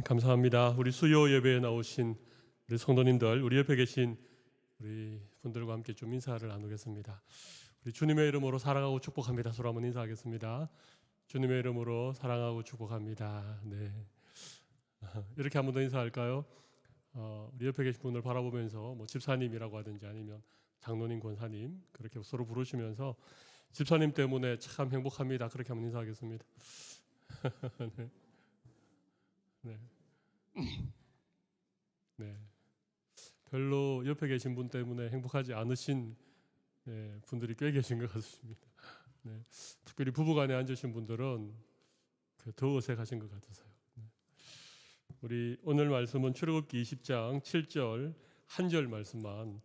감사합니다. 우리 수요 예배에 나오신 우리 성도님들, 우리 옆에 계신 우리 분들과 함께 좀 인사를 나누겠습니다. 우리 주님의 이름으로 사랑하고 축복합니다. 서로 한번 인사하겠습니다. 주님의 이름으로 사랑하고 축복합니다. 네, 이렇게 한 번 더 인사할까요? 우리 옆에 계신 분을 바라보면서 뭐 집사님이라고 하든지 아니면 장로님, 권사님 그렇게 서로 부르시면서 집사님 때문에 참 행복합니다. 그렇게 한번 인사하겠습니다. 네. 네. 네. 별로 옆에 계신 분 때문에 행복하지 않으신 분들이 꽤 계신 것 같습니다. 네. 특별히 부부간에 앉으신 분들은 더 어색하신 것 같아서요. 네. 우리 오늘 말씀은 출애굽기 20장 7절 한 절 말씀만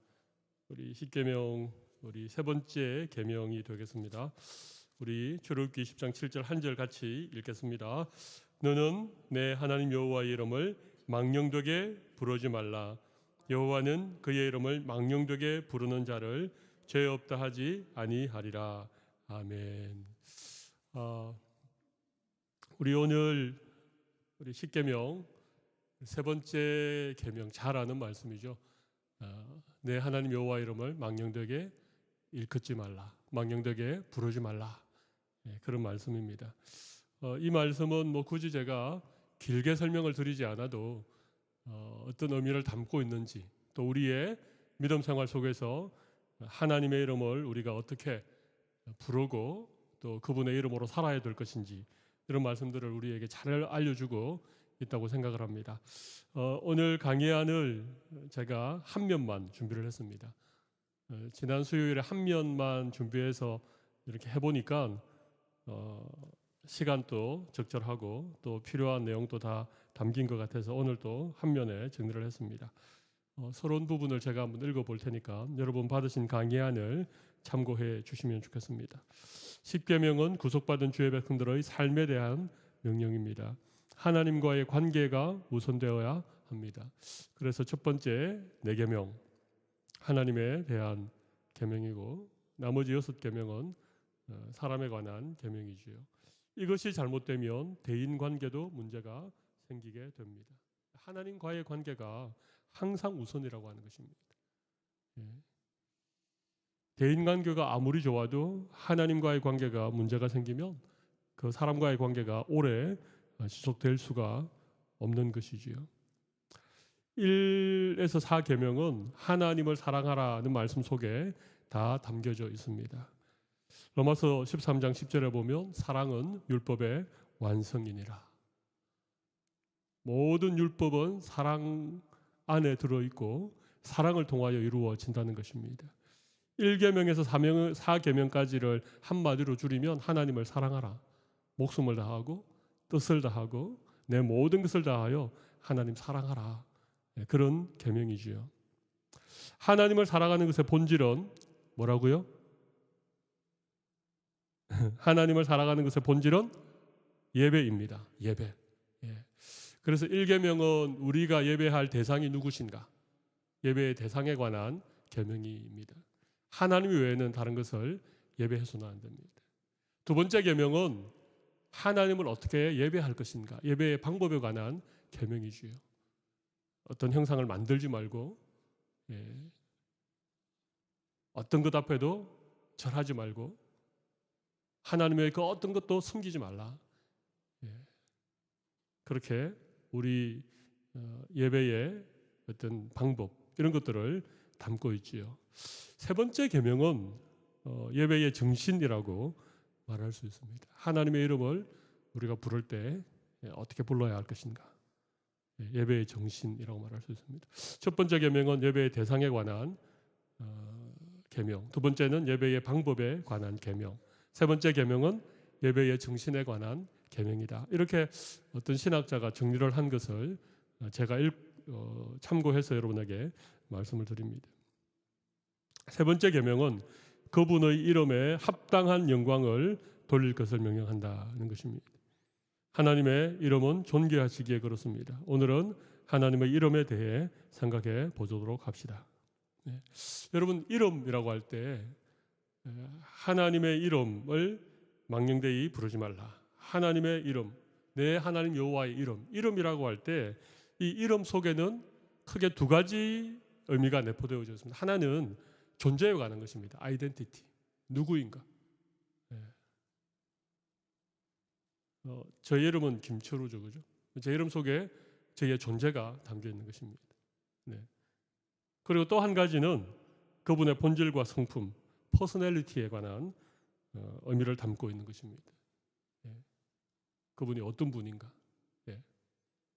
우리 십계명 우리 세 번째 계명이 되겠습니다. 우리 출애굽기 20장 7절 한 절 같이 읽겠습니다. 너는 내 하나님 여호와의 이름을 망령되게 부르지 말라. 여호와는 그의 이름을 망령되게 부르는 자를 죄 없다 하지 아니하리라. 아멘. 우리 오늘 우리 십계명 세 번째 계명 잘 아는 말씀이죠. 내 하나님 여호와의 이름을 망령되게 일컫지 말라. 망령되게 부르지 말라. 그런 말씀입니다. 이 말씀은 뭐 굳이 제가 길게 설명을 드리지 않아도 어떤 의미를 담고 있는지, 또 우리의 믿음 생활 속에서 하나님의 이름을 우리가 어떻게 부르고 또 그분의 이름으로 살아야 될 것인지, 이런 말씀들을 우리에게 잘 알려주고 있다고 생각을 합니다. 오늘 강의안을 제가 한 면만 준비를 했습니다. 지난 수요일에 한 면만 준비해서 이렇게 해보니까 시간도 적절하고 또 필요한 내용도 다 담긴 것 같아서 오늘 또 한 면에 정리를 했습니다. 서론 부분을 제가 한번 읽어볼 테니까 여러분 받으신 강의안을 참고해 주시면 좋겠습니다. 십계명은 구속받은 주의 백성들의 삶에 대한 명령입니다. 하나님과의 관계가 우선되어야 합니다. 그래서 첫 번째 네 계명 하나님에 대한 계명이고, 나머지 6계명은 사람에 관한 계명이지요. 이것이 잘못되면 대인관계도 문제가 생기게 됩니다. 하나님과의 관계가 항상 우선이라고 하는 것입니다. 대인관계가 아무리 좋아도 하나님과의 관계가 문제가 생기면 그 사람과의 관계가 오래 지속될 수가 없는 것이지요. 1에서 4계명은 하나님을 사랑하라는 말씀 속에 다 담겨져 있습니다. 로마서 13장 10절에 보면 사랑은 율법의 완성이니라. 모든 율법은 사랑 안에 들어있고 사랑을 통하여 이루어진다는 것입니다. 1계명에서 4계명까지를 한마디로 줄이면 하나님을 사랑하라. 목숨을 다하고 뜻을 다하고 내 모든 것을 다하여 하나님 사랑하라. 그런 계명이지요. 하나님을 사랑하는 것의 본질은 뭐라고요? 하나님을 사랑하는 것의 본질은 예배입니다. 예배. 그래서 1계명은 우리가 예배할 대상이 누구신가? 예배의 대상에 관한 계명입니다. 하나님 외에는 다른 것을 예배해서는 안 됩니다. 두 번째 계명은 하나님을 어떻게 예배할 것인가? 예배의 방법에 관한 계명이지요. 어떤 형상을 만들지 말고 어떤 것 앞에도 절하지 말고 하나님의 그 어떤 것도 숨기지 말라. 그렇게 우리 예배의 어떤 방법 이런 것들을 담고 있지요. 세 번째 계명은 예배의 정신이라고 말할 수 있습니다. 하나님의 이름을 우리가 부를 때 어떻게 불러야 할 것인가? 예배의 정신이라고 말할 수 있습니다. 첫 번째 계명은 예배의 대상에 관한 계명, 두 번째는 예배의 방법에 관한 계명, 세 번째 계명은 예배의 정신에 관한 계명이다. 이렇게 어떤 신학자가 정리를 한 것을 제가 참고해서 여러분에게 말씀을 드립니다. 세 번째 계명은 그분의 이름에 합당한 영광을 돌릴 것을 명령한다는 것입니다. 하나님의 이름은 존귀하시기에 그렇습니다. 오늘은 하나님의 이름에 대해 생각해 보도록 합시다. 여러분, 이름이라고 할 때 하나님의 이름을 망령되이 부르지 말라. 하나님의 이름, 내 하나님 여호와의 이름이라고 할 때 이 이름 속에는 크게 두 가지 의미가 내포되어져 있습니다. 하나는 존재에 관한 것입니다. 아이덴티티, 누구인가. 저의 이름은 김철우죠, 그죠? 제 이름 속에 저의 존재가 담겨 있는 것입니다. 네. 그리고 또 한 가지는 그분의 본질과 성품, 퍼스널리티에 관한 의미를 담고 있는 것입니다. 그분이 어떤 분인가,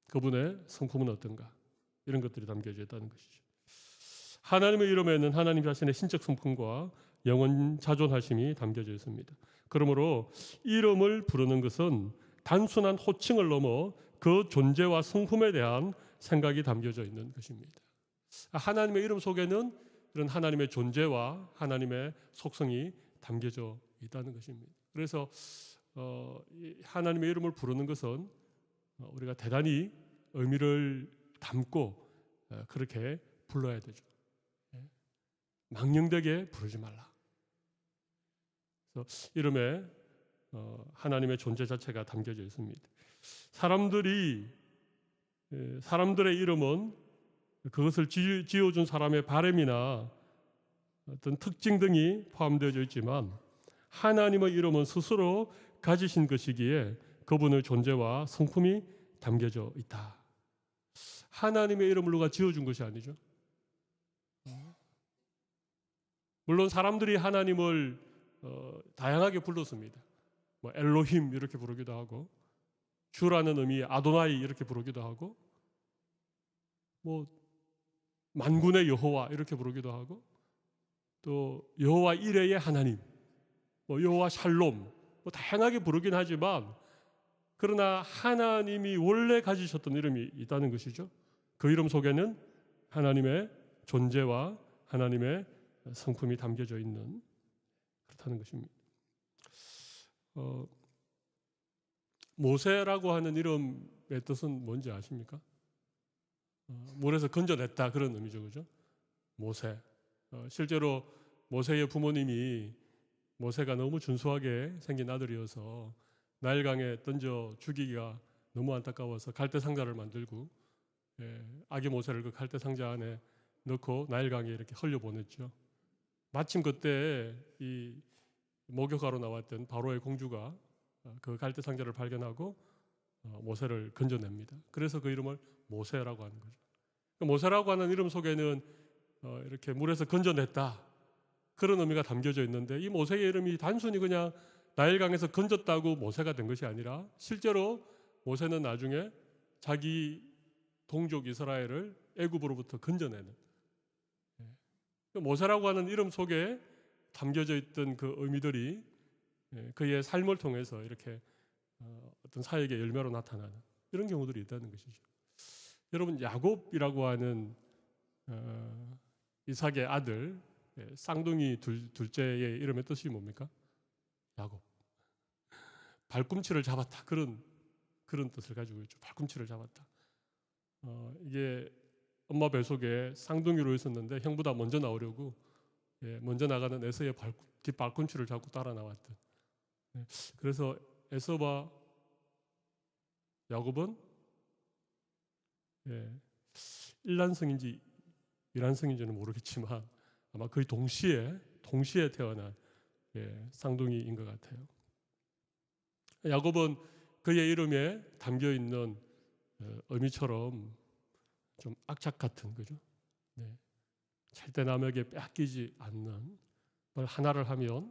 그분의 성품은 어떤가, 이런 것들이 담겨져 있다는 것이죠. 하나님의 이름에는 하나님 자신의 신적 성품과 영원 자존하심이 담겨져 있습니다. 그러므로 이름을 부르는 것은 단순한 호칭을 넘어 그 존재와 성품에 대한 생각이 담겨져 있는 것입니다. 하나님의 이름 속에는 이런 하나님의 존재와 하나님의 속성이 담겨져 있다는 것입니다. 그래서 하나님의 이름을 부르는 것은 우리가 대단히 의미를 담고 그렇게 불러야 되죠. 망령되게 부르지 말라. 그래서 이름에 하나님의 존재 자체가 담겨져 있습니다. 사람들의 이름은 그것을 지어준 사람의 바람이나 어떤 특징 등이 포함되어 있지만 하나님의 이름은 스스로 가지신 것이기에 그분의 존재와 성품이 담겨져 있다. 하나님의 이름을 누가 지어준 것이 아니죠. 물론 사람들이 하나님을 다양하게 불렀습니다. 뭐 엘로힘 이렇게 부르기도 하고, 주라는 의미의 아도나이 이렇게 부르기도 하고, 뭐 만군의 여호와 이렇게 부르기도 하고, 또 여호와 이레의 하나님, 뭐 여호와 샬롬, 뭐 다양하게 부르긴 하지만 그러나 하나님이 원래 가지셨던 이름이 있다는 것이죠. 그 이름 속에는 하나님의 존재와 하나님의 성품이 담겨져 있는, 그렇다는 것입니다. 모세라고 하는 이름의 뜻은 뭔지 아십니까? 물에서 건져냈다, 그런 의미죠, 그죠? 모세. 실제로 모세의 부모님이 모세가 너무 준수하게 생긴 아들이어서 나일강에 던져 죽이기가 너무 안타까워서 갈대상자를 만들고 아기 모세를 그 갈대상자 안에 넣고 나일강에 이렇게 흘려보냈죠. 마침 그때 이 목욕하러 나왔던 바로의 공주가 그 갈대상자를 발견하고 모세를 건져냅니다. 그래서 그 이름을 모세라고 하는 거죠. 모세라고 하는 이름 속에는 이렇게 물에서 건져냈다, 그런 의미가 담겨져 있는데, 이 모세의 이름이 단순히 그냥 나일강에서 건졌다고 모세가 된 것이 아니라 실제로 모세는 나중에 자기 동족 이스라엘을 애굽으로부터 건져내는, 모세라고 하는 이름 속에 담겨져 있던 그 의미들이 그의 삶을 통해서 이렇게 어떤 사역의 열매로 나타나는 이런 경우들이 있다는 것이죠. 여러분, 야곱이라고 하는 이삭의 아들, 쌍둥이 둘째의 이름의 뜻이 뭡니까? 야곱. 발꿈치를 잡았다, 그런 뜻을 가지고 있죠. 발꿈치를 잡았다. 이게 엄마 뱃속에 쌍둥이로 있었는데 형보다 먼저 나오려고 먼저 나가는 에서의 뒷발꿈치를 잡고 따라 나왔던. 그래서 에서와 야곱은 일란성인지 이란성인지는 모르겠지만 아마 거의 동시에 태어난 쌍둥이인 것 같아요. 야곱은 그의 이름에 담겨 있는 의미처럼 좀 악착 같은, 그죠? 절대 남에게 뺏기지 않는, 뭘 하나를 하면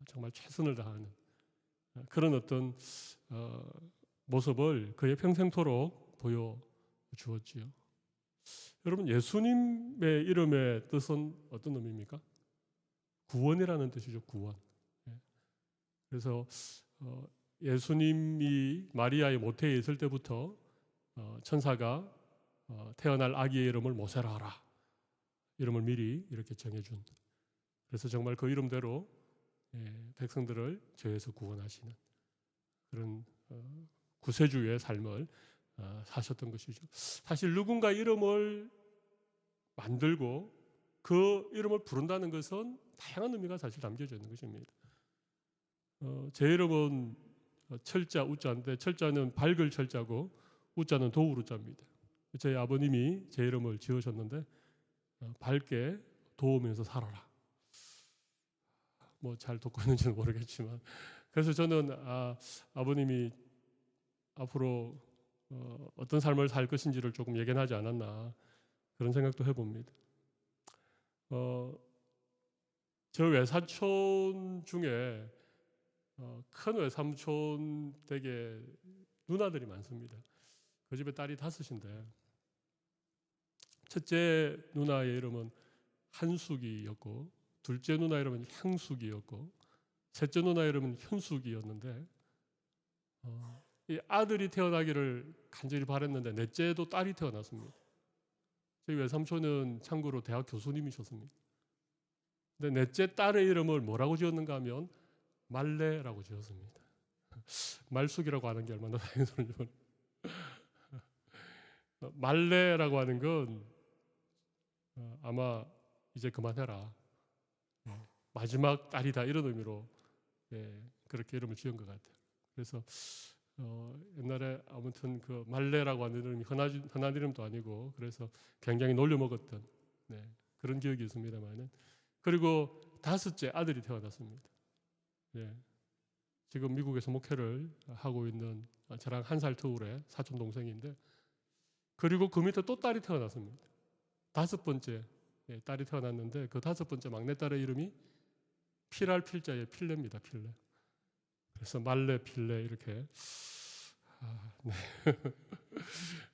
정말 최선을 다하는 그런 어떤 모습을 그의 평생토록 보여주었지요. 여러분, 예수님의 이름의 뜻은 어떤 의미입니까? 구원이라는 뜻이죠. 구원. 그래서 예수님이 마리아의 모태에 있을 때부터 천사가 태어날 아기의 이름을 모세라 하라, 이름을 미리 이렇게 정해준, 그래서 정말 그 이름대로 백성들을 죄에서 구원하시는 그런 구세주의 삶을 사셨던 것이죠. 사실 누군가 이름을 만들고 그 이름을 부른다는 것은 다양한 의미가 사실 담겨져 있는 것입니다. 제 이름은 철자, 우자인데 철자는 밝을 철자고 우자는 도울 우자입니다. 저희 아버님이 제 이름을 지으셨는데 밝게 도우면서 살아라. 뭐 잘 돕고 있는지는 모르겠지만 그래서 저는 아버님이 앞으로 어떤 삶을 살 것인지를 조금 예견하지 않았나 그런 생각도 해봅니다. 저 외사촌 중에 큰 외삼촌 댁에 누나들이 많습니다. 그 집에 딸이 5인데 첫째 누나의 이름은 한숙이였고 둘째 누나 이름은 향숙이었고 셋째 누나 이름은 현숙이었는데 이 아들이 태어나기를 간절히 바랬는데 넷째도 딸이 태어났습니다. 저희 외삼촌은 참고로 대학 교수님이셨습니다. 근데 넷째 딸의 이름을 뭐라고 지었는가 하면 말레라고 지었습니다. 말숙이라고 하는 게 얼마나 다행스러운지 모르겠어요. 말레라고 하는 건 아마 이제 그만해라. 마지막 딸이다 이런 의미로 그렇게 이름을 지은 것 같아요. 그래서 옛날에 아무튼 그 말레라고 하는 이름이 흔한 이름도 아니고 그래서 굉장히 놀려먹었던 그런 기억이 있습니다만은 그리고 5째 아들이 태어났습니다. 지금 미국에서 목회를 하고 있는 저랑 1살 터울의 사촌 동생인데 그리고 그 밑에 또 딸이 태어났습니다. 5번째 딸이 태어났는데 그 5번째 막내딸의 이름이 필할 필자의 필레입니다. 필레. 그래서 말레 필레 이렇게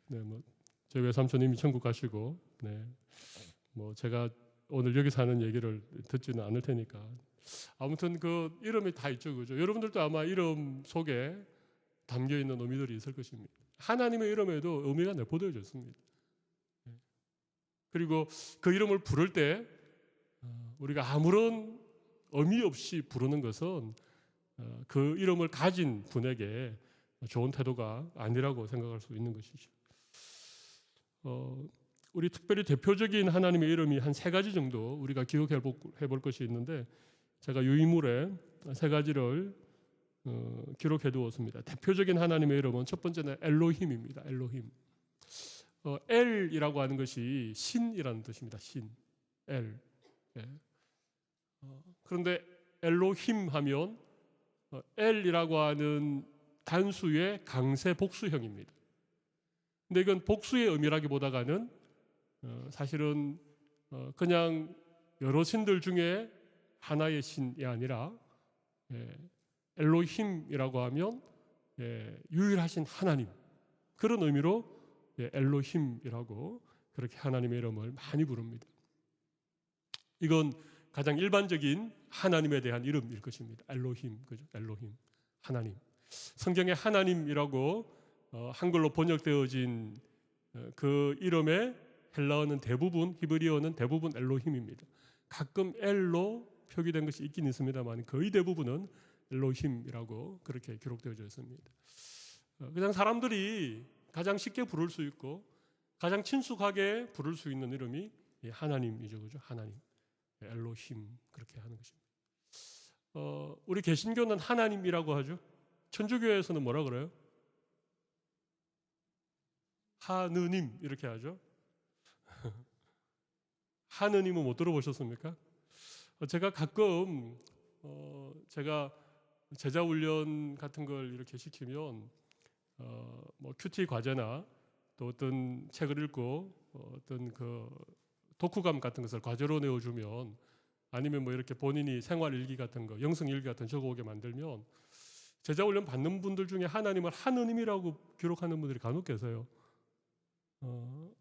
뭐 저희 외삼촌님이 천국 가시고 뭐 제가 오늘 여기 사는 얘기를 듣지는 않을 테니까 아무튼 그 이름이 다 있죠, 그죠? 여러분들도 아마 이름 속에 담겨 있는 의미들이 있을 것입니다. 하나님의 이름에도 의미가 내포되어져 있습니다. 그리고 그 이름을 부를 때 우리가 아무런 의미 없이 부르는 것은 그 이름을 가진 분에게 좋은 태도가 아니라고 생각할 수 있는 것이죠. 우리 특별히 대표적인 하나님의 이름이 한 3가지 정도 우리가 기억해 볼 것이 있는데 제가 유인물에 3가지를 기록해 두었습니다. 대표적인 하나님의 이름은 첫 번째는 엘로힘입니다. 엘로힘. 엘이라고 하는 것이 신이라는 뜻입니다. 신, 엘. 그런데 엘로힘 하면 엘이라고 하는 단수의 강세 복수형입니다. 근데 이건 복수의 의미라기보다는 사실은 그냥 여러 신들 중에 하나의 신이 아니라 엘로힘이라고 하면 유일하신 하나님 그런 의미로 엘로힘이라고 그렇게 하나님의 이름을 많이 부릅니다. 이건 가장 일반적인 하나님에 대한 이름일 것입니다. 엘로힘, 그죠? 엘로힘, 하나님. 성경에 하나님이라고 한글로 번역되어진 그 이름의 헬라어는 대부분, 히브리어는 대부분 엘로힘입니다. 가끔 엘로 표기된 것이 있긴 있습니다만 거의 대부분은 엘로힘이라고 그렇게 기록되어져 있습니다. 그냥 사람들이 가장 쉽게 부를 수 있고 가장 친숙하게 부를 수 있는 이름이 하나님이죠, 그죠? 하나님, 엘로힘 그렇게 하는 것입니다. 우리 개신교는 하나님이라고 하죠. 천주교에서는 뭐라 그래요? 하느님 이렇게 하죠. 하느님은 못 들어보셨습니까? 제가 가끔 제가 제자 훈련 같은 걸 이렇게 시키면 뭐 큐티 과제나 또 어떤 책을 읽고 어떤 그 독후감 같은 것을 과제로 내어주면 아니면 뭐 이렇게 본인이 생활 일기 같은 거, 영성 일기 같은 거 적어오게 만들면 제자 훈련 받는 분들 중에 하나님을 하느님이라고 기록하는 분들이 간혹 계세요.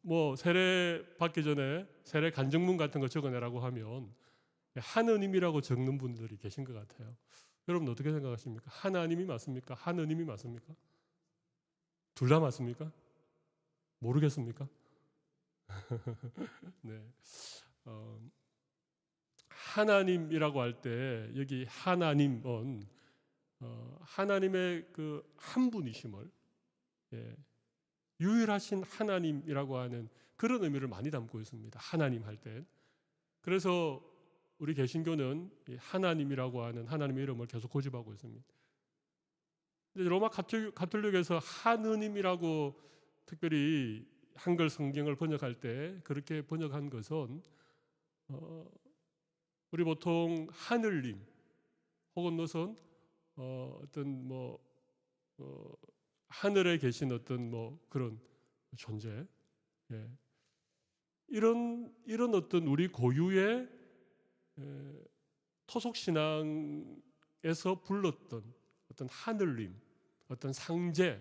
뭐 세례 받기 전에 세례 간증문 같은 거 적어내라고 하면 하느님이라고 적는 분들이 계신 것 같아요. 여러분 어떻게 생각하십니까? 하나님이 맞습니까? 하느님이 맞습니까? 둘 다 맞습니까? 모르겠습니까? 네. 하나님이라고 할 때 여기 하나님은 하나님의 그 한 분이심을 유일하신 하나님이라고 하는 그런 의미를 많이 담고 있습니다. 하나님 할 때. 그래서 우리 개신교는 하나님이라고 하는 하나님의 이름을 계속 고집하고 있습니다. 로마 가톨릭에서 하느님이라고 특별히 한글 성경을 번역할 때 그렇게 번역한 것은 우리 보통 하늘님 혹은 무슨 어떤 하늘에 계신 어떤 그런 존재, 예. 이런 어떤 우리 고유의 토속 신앙에서 불렀던 어떤 하늘님, 어떤 상제,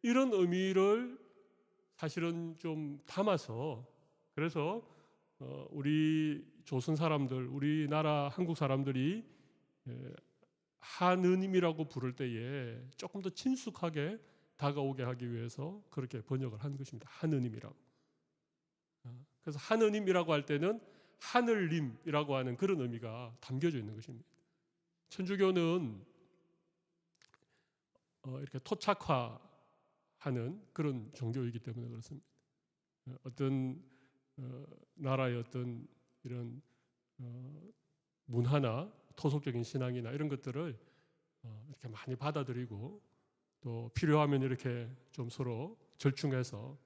이런 의미를 사실은 좀 담아서, 그래서 우리 조선 사람들, 우리나라 한국 사람들이 하느님이라고 부를 때에 조금 더 친숙하게 다가오게 하기 위해서 그렇게 번역을 한 것입니다. 하느님이라고. 그래서 하느님이라고 할 때는 하늘님이라고 하는 그런 의미가 담겨져 있는 것입니다. 천주교는 이렇게 토착화하는 그런 종교이기 때문에 그렇습니다. 어떤 나라의 어떤 이런 문화나 토속적인 신앙이나 이런 것들을 이렇게 많이 받아들이고 또 필요하면 이렇게 좀 서로 절충해서,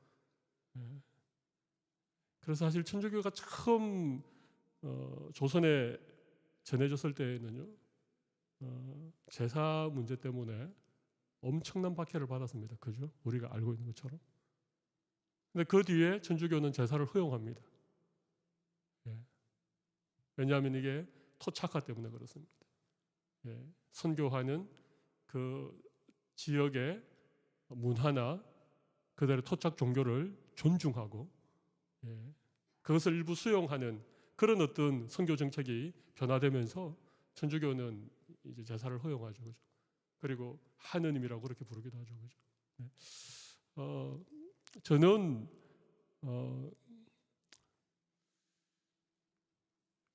그래서 사실 천주교가 처음 조선에 전해졌을 때에는요, 제사 문제 때문에 엄청난 박해를 받았습니다. 그죠? 우리가 알고 있는 것처럼. 근데 그 뒤에 천주교는 제사를 허용합니다. 예. 왜냐하면 이게 토착화 때문에 그렇습니다. 예. 선교하는 그 지역의 문화나 그들의 토착 종교를 존중하고, 예. 그것을 일부 수용하는 그런 어떤 선교 정책이 변화되면서 천주교는 이제 제사를 허용하죠. 그죠? 그리고 하느님이라고 그렇게 부르기도 하죠. 그죠? 네. 저는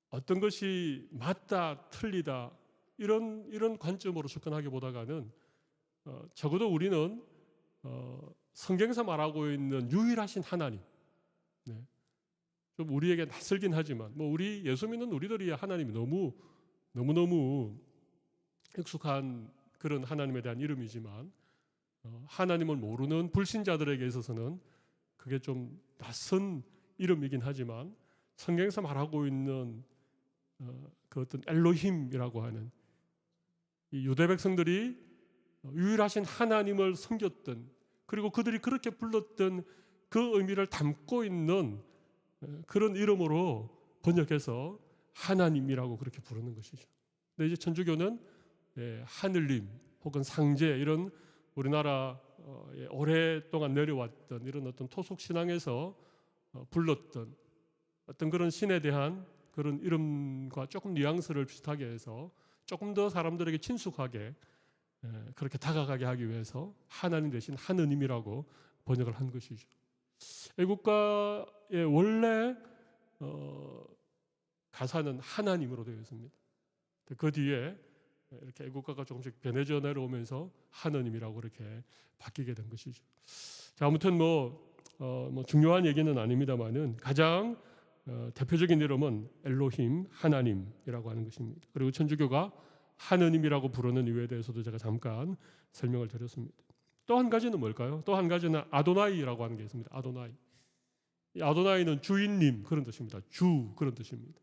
어떤 것이 맞다, 틀리다 이런 관점으로 접근하기보다는 적어도 우리는 성경에서 말하고 있는 유일하신 하나님, 네. 좀 우리에게 낯설긴 하지만 우리 예수 믿는 우리들이 하나님이 너무 익숙한 그런 하나님에 대한 이름이지만 하나님을 모르는 불신자들에게 있어서는 그게 좀 낯선 이름이긴 하지만 성경에서 말하고 있는 그 어떤 엘로힘이라고 하는 이 유대 백성들이 유일하신 하나님을 섬겼던, 그리고 그들이 그렇게 불렀던 그 의미를 담고 있는 그런 이름으로 번역해서 하나님이라고 그렇게 부르는 것이죠. 근데 이제 천주교는 하늘님 혹은 상제, 이런 우리나라에 오랫동안 내려왔던 이런 어떤 토속 신앙에서 불렀던 어떤 그런 신에 대한 그런 이름과 조금 뉘앙스를 비슷하게 해서 조금 더 사람들에게 친숙하게 그렇게 다가가게 하기 위해서 하나님 대신 하느님이라고 번역을 한 것이죠. 애국가의 원래 가사는 하나님으로 되어 있습니다. 그 뒤에 이렇게 애국가가 조금씩 변해져 내려오면서 하느님이라고 이렇게 바뀌게 된 것이죠. 자, 아무튼 중요한 얘기는 아닙니다만은 가장 대표적인 이름은 엘로힘, 하나님이라고 하는 것입니다. 그리고 천주교가 하느님이라고 부르는 이유에 대해서도 제가 잠깐 설명을 드렸습니다. 또 한 가지는 뭘까요? 또 한 가지는 아도나이라고 하는 게 있습니다. 아도나이. 이 아도나이는 주인님 그런 뜻입니다. 주 그런 뜻입니다.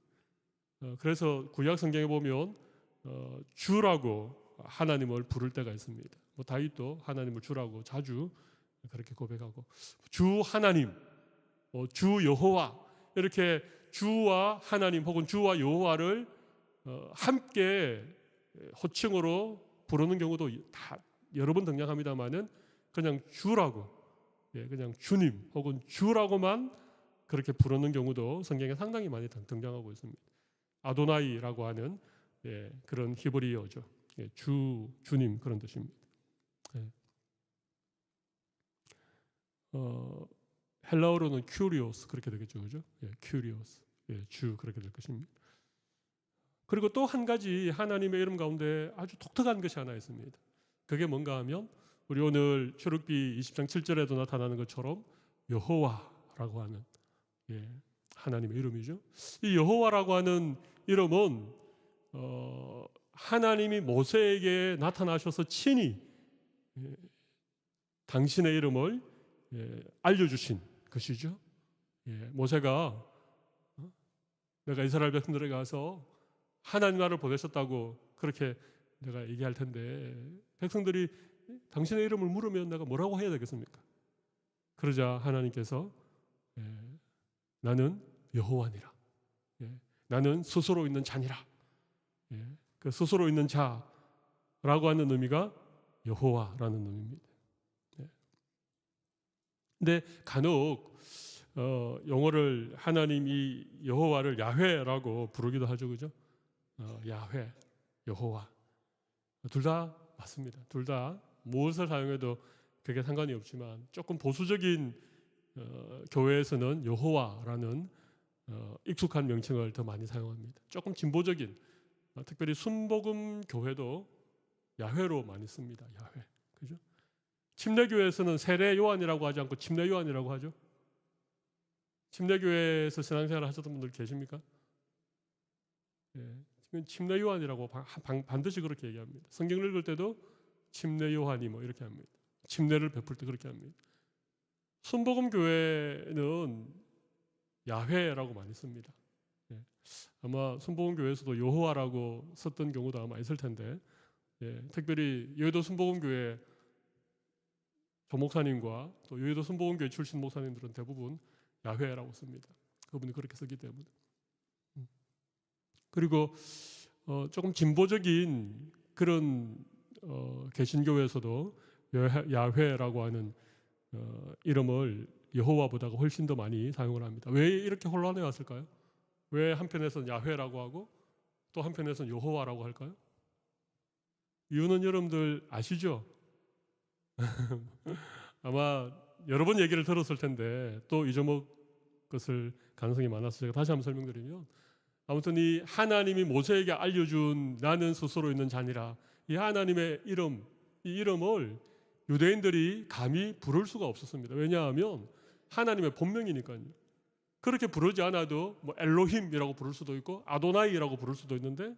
그래서 구약 성경에 보면 주라고 하나님을 부를 때가 있습니다. 다윗도 하나님을 주라고 자주 그렇게 고백하고, 주 하나님, 주 여호와, 이렇게 주와 하나님 혹은 주와 여호와를 함께 호칭으로 부르는 경우도 다 여러 번 등장합니다만은 그냥 주라고, 그냥 주님 혹은 주라고만 그렇게 부르는 경우도 성경에 상당히 많이 등장하고 있습니다. 아도나이라고 하는 그런 히브리어죠. 주님 그런 뜻입니다. 헬라어로는 큐리오스 그렇게 되겠죠, 그죠? 큐리오스, 주 그렇게 될 것입니다. 그리고 또 한 가지 하나님의 이름 가운데 아주 독특한 것이 하나 있습니다. 그게 뭔가 하면 우리 오늘 출애굽기 20장 7절에도 나타나는 것처럼 여호와라고 하는 하나님의 이름이죠. 이 여호와라고 하는 이름은 하나님이 모세에게 나타나셔서 친히 당신의 이름을 알려주신 것이죠. 모세가 내가 이스라엘 백성들에게 가서 하나님 나라를 보내셨다고 그렇게 내가 얘기할 텐데 백성들이 당신의 이름을 물으면 내가 뭐라고 해야 되겠습니까? 그러자 하나님께서 나는 여호와니라. 나는 스스로 있는 자니라. 그 스스로 있는 자라고 하는 의미가 여호와라는 의미입니다. 근데 간혹 용어를 하나님이 여호와를 야훼라고 부르기도 하죠, 그죠? 야훼, 여호와 둘 다 맞습니다. 둘 다 무엇을 사용해도 그게 상관이 없지만 조금 보수적인 교회에서는 여호와라는 익숙한 명칭을 더 많이 사용합니다. 조금 진보적인 특별히 순복음 교회도 야훼로 많이 씁니다. 야훼, 그죠? 침례교회에서는 세례 요한이라고 하지 않고 침례 요한이라고 하죠. 침례교회에서 신앙생활을 하셨던 분들 계십니까? 지금 침례 요한이라고 반드시 그렇게 얘기합니다. 성경 읽을 때도 침례 요한이 뭐 이렇게 합니다. 침례를 베풀 때 그렇게 합니다. 순복음 교회는 야훼라고 많이 씁니다. 아마 순복음 교회에서도 여호와라고 썼던 경우도 아마 있을 텐데, 특별히 여의도 순복음 교회 조목사님과 또 여의도 순복음교회 출신 목사님들은 대부분 야훼라고 씁니다. 그분이 그렇게 쓰기 때문에. 그리고 조금 진보적인 그런 개신교회에서도 야훼라고 하는 이름을 여호와보다가 훨씬 더 많이 사용을 합니다. 왜 이렇게 혼란해 왔을까요? 왜 한편에서는 야훼라고 하고 또 한편에서는 여호와라고 할까요? 이유는 여러분들 아시죠? 아마 여러 번 얘기를 들었을 텐데 또 잊어먹을 것을 가능성이 많아서 제가 다시 한번 설명드리면, 아무튼 이 하나님이 모세에게 알려준 나는 스스로 있는 자니라, 이 하나님의 이름, 이 이름을 유대인들이 감히 부를 수가 없었습니다. 왜냐하면 하나님의 본명이니까요. 그렇게 부르지 않아도 뭐 엘로힘이라고 부를 수도 있고 아도나이라고 부를 수도 있는데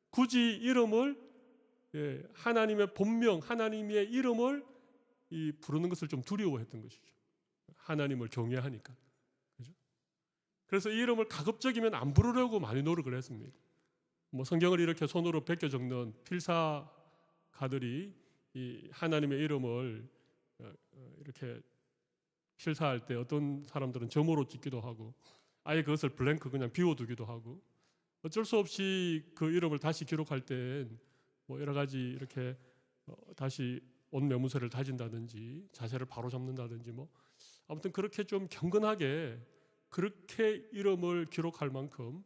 굳이 이름을 하나님의 본명, 하나님의 이름을 부르는 것을 좀 두려워했던 것이죠. 하나님을 경외하니까. 그죠? 그래서 이 이름을 가급적이면 안 부르려고 많이 노력을 했습니다. 뭐 성경을 이렇게 손으로 베껴 적는 필사가들이 이 하나님의 이름을 이렇게 필사할 때 어떤 사람들은 점으로 찍기도 하고 아예 그것을 블랭크 그냥 비워두기도 하고, 어쩔 수 없이 그 이름을 다시 기록할 땐 뭐 여러 가지 이렇게 다시 옷 매무새를 다진다든지 자세를 바로 잡는다든지 뭐 아무튼 그렇게 좀 경건하게 그렇게 이름을 기록할 만큼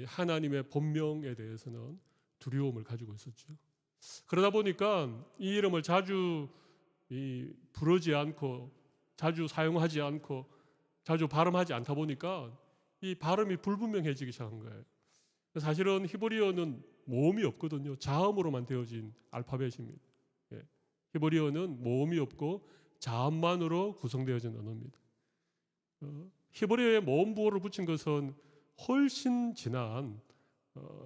하나님의 본명에 대해서는 두려움을 가지고 있었죠. 그러다 보니까 이 이름을 자주 부르지 않고 자주 사용하지 않고 자주 발음하지 않다 보니까 이 발음이 불분명해지기 시작한 거예요. 사실은 히브리어는 모음이 없거든요. 자음으로만 되어진 알파벳입니다. 히브리어는 모음이 없고 자음만으로 구성되어진 언어입니다. 히브리어에 모음 부호를 붙인 것은 훨씬 지난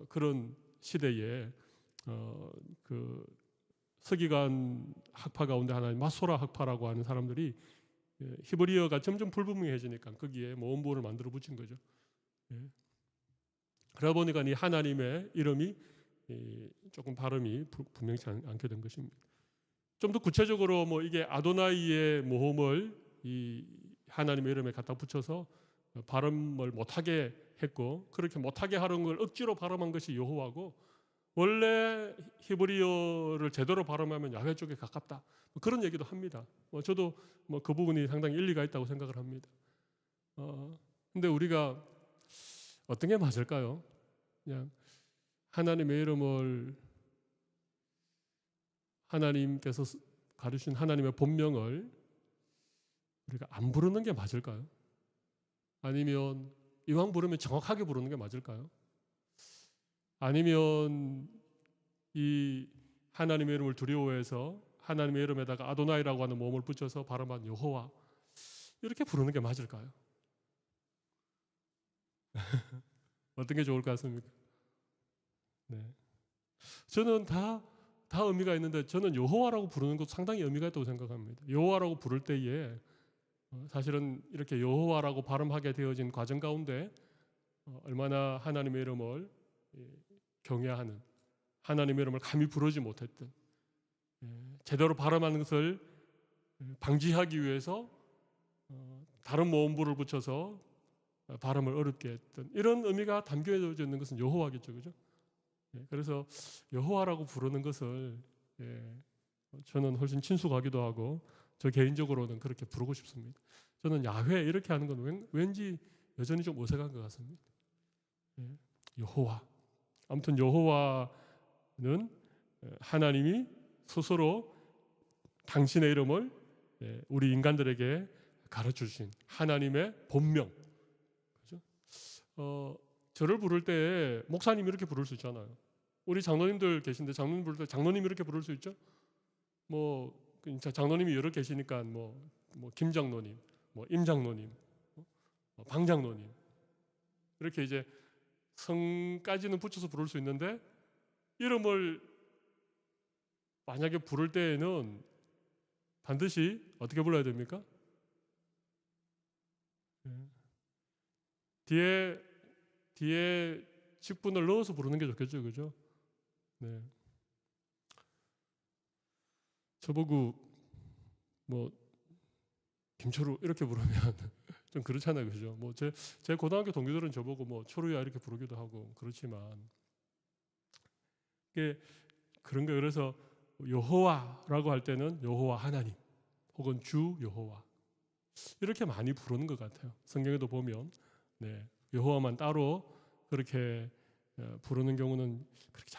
그런 시대에 그 서기관 학파 가운데 하나인 마소라 학파라고 하는 사람들이 히브리어가 점점 불분명해지니까 거기에 모음 부호를 만들어 붙인 거죠. 그러다 보니까 이 하나님의 이름이 조금 발음이 분명치 않게 된 것입니다. 좀 더 구체적으로 뭐 이게 아도나이의 모음을 이 하나님의 이름에 갖다 붙여서 발음을 못하게 했고, 그렇게 못하게 하는 걸 억지로 발음한 것이 여호와고, 원래 히브리어를 제대로 발음하면 야훼 쪽에 가깝다, 그런 얘기도 합니다. 저도 뭐 그 부분이 상당히 일리가 있다고 생각을 합니다. 근데 우리가 어떤 게 맞을까요? 그냥 하나님의 이름을, 하나님께서 가르친 하나님의 본명을 우리가 안 부르는 게 맞을까요? 아니면 이왕 부르면 정확하게 부르는 게 맞을까요? 아니면 이 하나님의 이름을 두려워해서 하나님의 이름에다가 아도나이라고 하는 모음을 붙여서 발음한 여호와, 이렇게 부르는 게 맞을까요? 어떤 게 좋을 것 같습니까? 네. 저는 다 다 의미가 있는데 저는 여호와라고 부르는 것도 상당히 의미가 있다고 생각합니다. 여호와라고 부를 때에 사실은 이렇게 여호와라고 발음하게 되어진 과정 가운데 얼마나 하나님의 이름을 경외하는, 하나님의 이름을 감히 부르지 못했던, 제대로 발음하는 것을 방지하기 위해서 다른 모음부를 붙여서 발음을 어렵게 했던 이런 의미가 담겨져 있는 것은 여호와겠죠, 그죠? 그래서 여호와라고 부르는 것을 저는 훨씬 친숙하기도 하고 저 개인적으로는 그렇게 부르고 싶습니다. 저는 야훼 이렇게 하는 건 왠지 여전히 좀 어색한 것 같습니다. 여호와. 아무튼 여호와는 하나님이 스스로 당신의 이름을 우리 인간들에게 가르쳐 주신 하나님의 본명. 그죠? 저를 부를 때 목사님 이렇게 부를 수 있잖아요. 우리 장로님들 계신데 장로님 부를 때 장로님 이렇게 부를 수 있죠? 뭐 장로님이 여러 계시니까 뭐 김 장로님, 뭐 임 장로님, 방 장로님 이렇게 이제 성까지는 붙여서 부를 수 있는데 이름을 만약에 부를 때에는 반드시 어떻게 불러야 됩니까? 뒤에 직분을 넣어서 부르는 게 좋겠죠, 그죠? 네. 저보고 뭐 김초루 이렇게 부르면 좀 그렇잖아요, 그죠? 뭐 제 고등학교 동기들은 저보고 뭐 초루야 이렇게 부르기도 하고 그렇지만 이게 그런 거. 그래서 여호와라고 할 때는 여호와 하나님 혹은 주 여호와 이렇게 많이 부르는 것 같아요. 성경에도 보면 여호와만 따로 그렇게 부르는 경우는 그렇게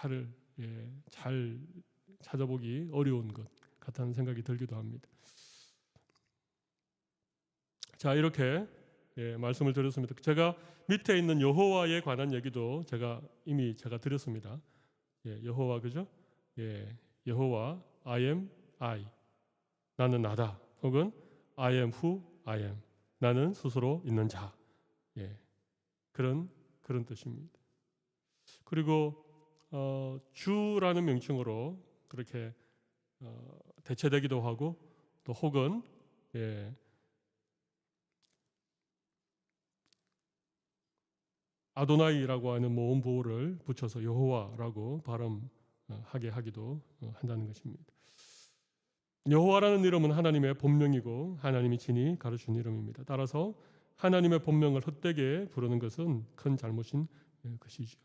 잘 찾아보기 어려운 것 같다는 생각이 들기도 합니다. 자, 이렇게 말씀을 드렸습니다. 제가 밑에 있는 여호와에 관한 얘기도 이미 드렸습니다. 여호와, 그죠? 여호와 I am I, 나는 나다, 혹은 I am who I am, 나는 스스로 있는 자, 그런 뜻입니다. 그리고 주라는 명칭으로 그렇게 대체되기도 하고 또 혹은 아도나이라고 하는 모음 보호를 붙여서 여호와라고 발음하게 하기도 한다는 것입니다. 여호와라는 이름은 하나님의 본명이고 하나님이 친히 가르친 이름입니다. 따라서 하나님의 본명을 헛되게 부르는 것은 큰 잘못인 것이죠.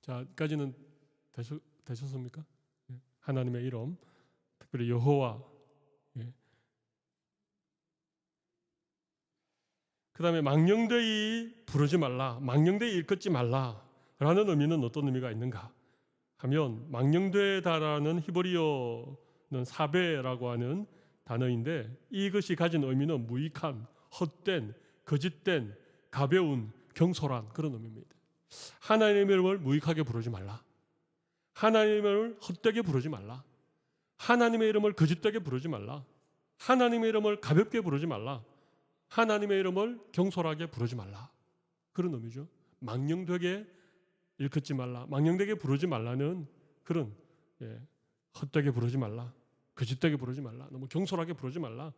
자, 여기까지는 되셨습니까? 하나님의 이름, 특별히 여호와. 그 다음에 망령되이 부르지 말라, 망령되이 일컫지 말라라는 의미는 어떤 의미가 있는가 하면, 망령되다라는 히브리어는 사베라고 하는 단어인데 이것이 가진 의미는 무익한, 헛된, 거짓된, 가벼운, 경솔한 그런 의미입니다. 하나님의 이름을 무익하게 부르지 말라, 하나님의 이름을 헛되게 부르지 말라, 하나님의 이름을 거짓되게 부르지 말라, 하나님의 이름을 가볍게 부르지 말라, 하나님의 이름을 경솔하게 부르지 말라, 그런 의미죠. 망령되게 일컫지 말라, 망령되게 부르지 말라는 그런 헛되게 부르지 말라, 거짓되게 부르지 말라, 너무 경솔하게 부르지 말라,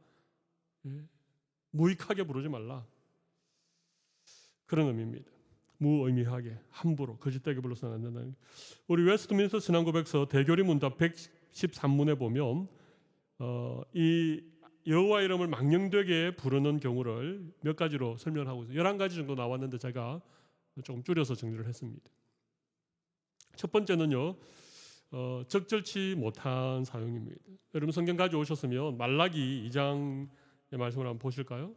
무익하게 부르지 말라, 그런 의미입니다. 무의미하게, 함부로, 거짓되게 불러서는 안 된다는. 우리 웨스트민스터 신앙고백서 대교리 문답 113문에 보면 이 여호와 이름을 망령되게 부르는 경우를 몇 가지로 설명하고 있어요. 11가지 정도 나왔는데 제가 조금 줄여서 정리를 했습니다. 첫 번째는요, 적절치 못한 사용입니다. 여러분 성경 가져오셨으면 말라기 2장의 말씀을 한번 보실까요?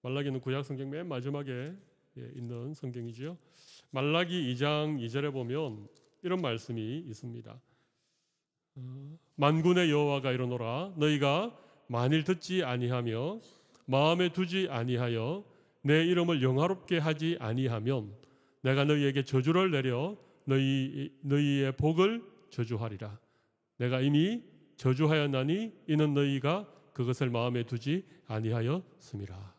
말라기는 구약 성경 맨 마지막에 있는 성경이지요. 말라기 2장 2절에 보면 이런 말씀이 있습니다. 만군의 여호와가 이르노라, 너희가 만일 듣지 아니하며 마음에 두지 아니하여 내 이름을 영화롭게 하지 아니하면 내가 너희에게 저주를 내려 너희의 복을 저주하리라. 내가 이미 저주하였나니 이는 너희가 그것을 마음에 두지 아니하였음이라.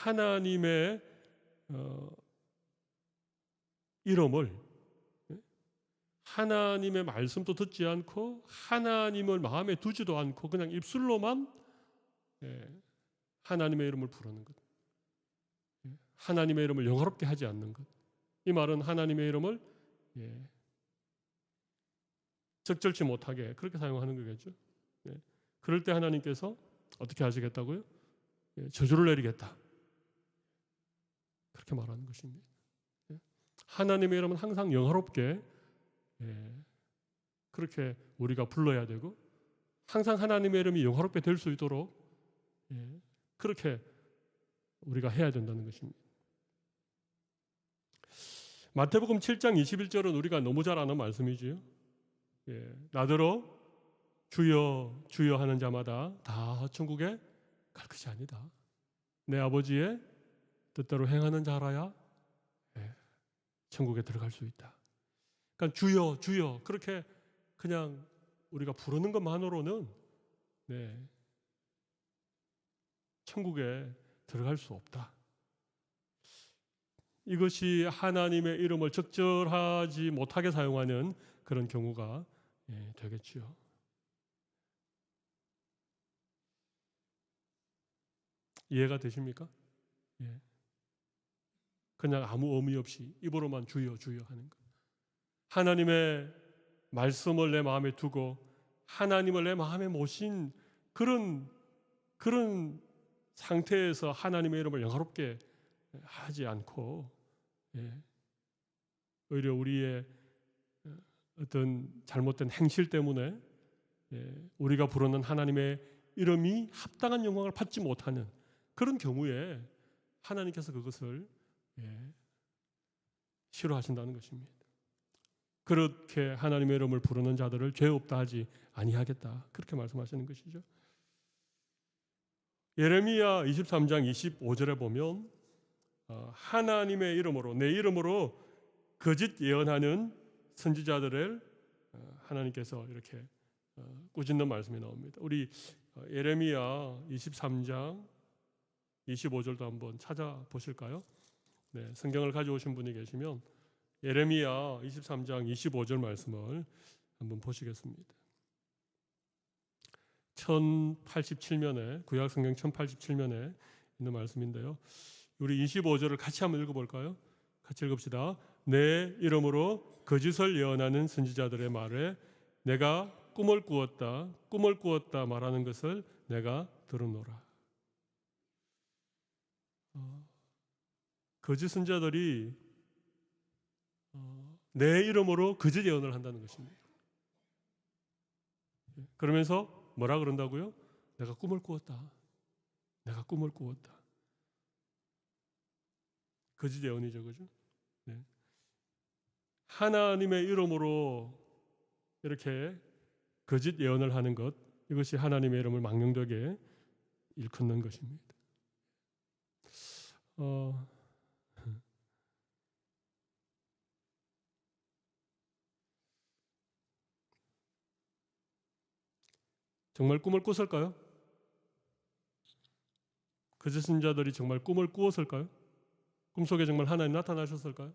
하나님의 이름을, 하나님의 말씀도 듣지 않고 하나님을 마음에 두지도 않고 그냥 입술로만 하나님의 이름을 부르는 것, 하나님의 이름을 영화롭게 하지 않는 것. 이 말은 하나님의 이름을 적절치 못하게 그렇게 사용하는 거겠죠. 그럴 때 하나님께서 어떻게 하시겠다고요? 저주를 내리겠다, 그렇게 말하는 것입니다. 하나님의 이름은 항상 영화롭게 그렇게 우리가 불러야 되고, 항상 하나님의 이름이 영화롭게 될 수 있도록 그렇게 우리가 해야 된다는 것입니다. 마태복음 7장 21절은 우리가 너무 잘 아는 말씀이지요. 나더러 주여 주여 하는 자마다 다 천국에 갈 것이 아니다. 내 아버지의 뜻대로 행하는 자라야 천국에 들어갈 수 있다. 그러니까 주여 주여 그렇게 그냥 우리가 부르는 것만으로는 천국에 들어갈 수 없다. 이것이 하나님의 이름을 적절하지 못하게 사용하는 그런 경우가 되겠지요. 이해가 되십니까? 그냥 아무 의미 없이 입으로만 주여 주여 하는 것. 하나님의 말씀을 내 마음에 두고 하나님을 내 마음에 모신 그런 상태에서 하나님의 이름을 영화롭게 하지 않고 오히려 우리의 어떤 잘못된 행실 때문에 우리가 부르는 하나님의 이름이 합당한 영광을 받지 못하는 그런 경우에 하나님께서 그것을 싫어하신다는 것입니다. 그렇게 하나님의 이름을 부르는 자들을 죄 없다 하지 아니하겠다, 그렇게 말씀하시는 것이죠. 예레미야 23장 25절에 보면 하나님의 이름으로, 내 이름으로 거짓 예언하는 선지자들을 하나님께서 이렇게 꾸짖는 말씀이 나옵니다. 우리 예레미야 23장 25절도 한번 찾아보실까요? 성경을 가져오신 분이 계시면 예레미야 23장 25절 말씀을 한번 보시겠습니다. 1087면에, 구약성경 1087면에 있는 말씀인데요. 우리 25절을 같이 한번 읽어볼까요? 같이 읽읍시다. 내 이름으로 거짓을 예언하는 선지자들의 말에 내가 꿈을 꾸었다 말하는 것을 내가 들었노라. 거짓 선지자들이 내 이름으로 거짓 예언을 한다는 것입니다. 그러면서 뭐라 그런다고요? 내가 꿈을 꾸었다. 거짓 예언이죠, 그죠? 하나님의 이름으로 이렇게 거짓 예언을 하는 것, 이것이 하나님의 이름을 망령되게 일컫는 것입니다. 정말 꿈을 꿨을까요? 거짓 선지자들이 정말 꿈을 꾸었을까요? 꿈속에 정말 하나님 나타나셨을까요?